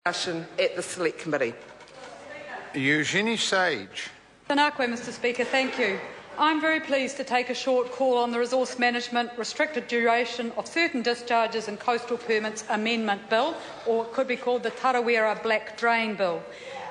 discussion at the Select Committee. Eugenie Sage. Tēnā koe, Mr Speaker, thank you. I'm very pleased to take a short call on the Resource Management Restricted Duration of Certain Discharges and Coastal Permits Amendment Bill, or it could be called the Tarawera Black Drain Bill,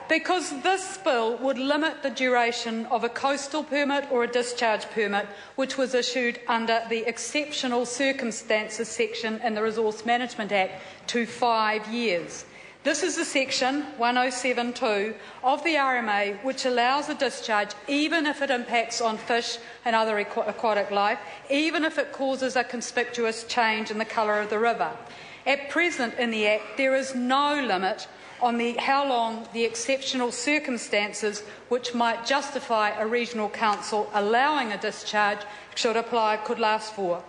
because this bill would limit the duration of a coastal permit or a discharge permit which was issued under the Exceptional Circumstances section in the Resource Management Act to 5 years. This is the section 107.2 of the RMA which allows a discharge even if it impacts on fish and other aquatic life, even if it causes a conspicuous change in the colour of the river. At present in the Act there is no limit on how long the exceptional circumstances which might justify a regional council allowing a discharge should apply could last for.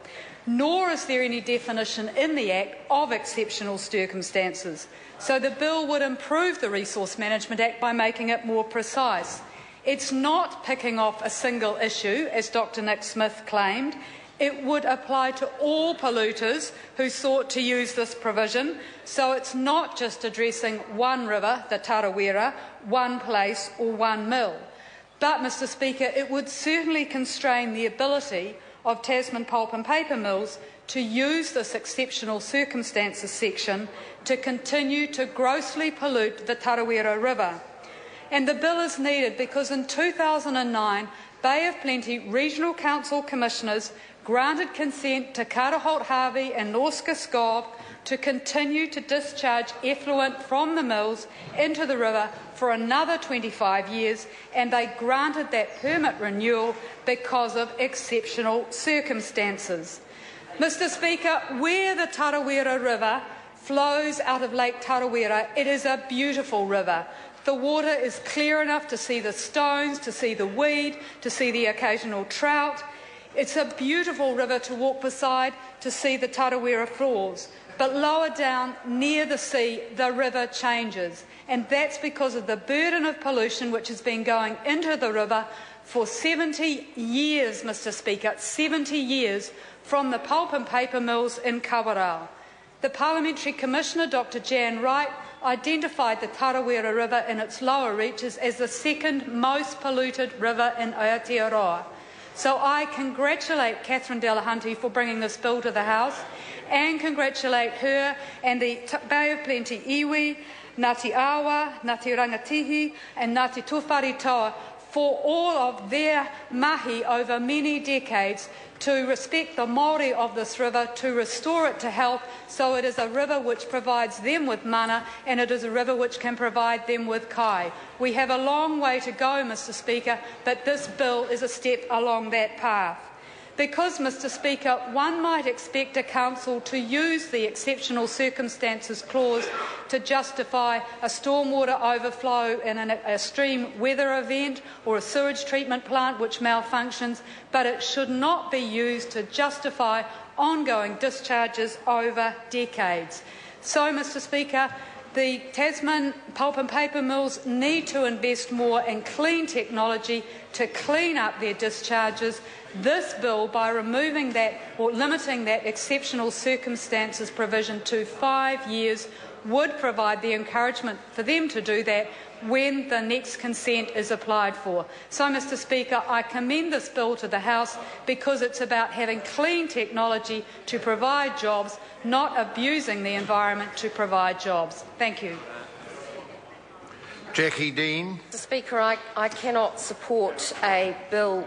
Nor is there any definition in the Act of exceptional circumstances. So the bill would improve the Resource Management Act by making it more precise. It's not picking off a single issue, as Dr Nick Smith claimed. It would apply to all polluters who sought to use this provision, so it's not just addressing one river, the Tarawera, one place or one mill. But, Mr Speaker, it would certainly constrain the ability of Tasman pulp and paper mills to use this exceptional circumstances section to continue to grossly pollute the Tarawera River. And the bill is needed because in 2009, Bay of Plenty Regional Council Commissioners granted consent to Karaholt Harvey and Norska Skov to continue to discharge effluent from the mills into the river for another 25 years, and they granted that permit renewal because of exceptional circumstances. Mr Speaker, where the Tarawera River flows out of Lake Tarawera, it is a beautiful river. The water is clear enough to see the stones, to see the weed, to see the occasional trout. It's a beautiful river to walk beside, to see the Tarawera floors. But lower down, near the sea, the river changes. And that's because of the burden of pollution which has been going into the river for 70 years, Mr Speaker, 70 years from the pulp and paper mills in Kawarau. The Parliamentary Commissioner, Dr Jan Wright, identified the Tarawera River in its lower reaches as the second most polluted river in Aotearoa. So I congratulate Catherine Delahunty for bringing this bill to the House, and congratulate her and the Bay of Plenty iwi, Ngāti Awa, Ngāti Rangatihi and Ngāti Tūwharetoa for all of their mahi over many decades to respect the Māori of this river, to restore it to health, so it is a river which provides them with mana and it is a river which can provide them with kai. We have a long way to go, Mr Speaker, but this bill is a step along that path. Because, Mr Speaker, one might expect a council to use the exceptional circumstances clause to justify a stormwater overflow in an extreme weather event or a sewage treatment plant which malfunctions, but it should not be used to justify ongoing discharges over decades. So, Mr Speaker, the Tasman pulp and paper mills need to invest more in clean technology to clean up their discharges. This bill, by removing that or limiting that exceptional circumstances provision to 5 years, would provide the encouragement for them to do that when the next consent is applied for. So, Mr Speaker, I commend this bill to the House because it's about having clean technology to provide jobs, not abusing the environment to provide jobs. Thank you. Jackie Dean. Mr Speaker, I cannot support a bill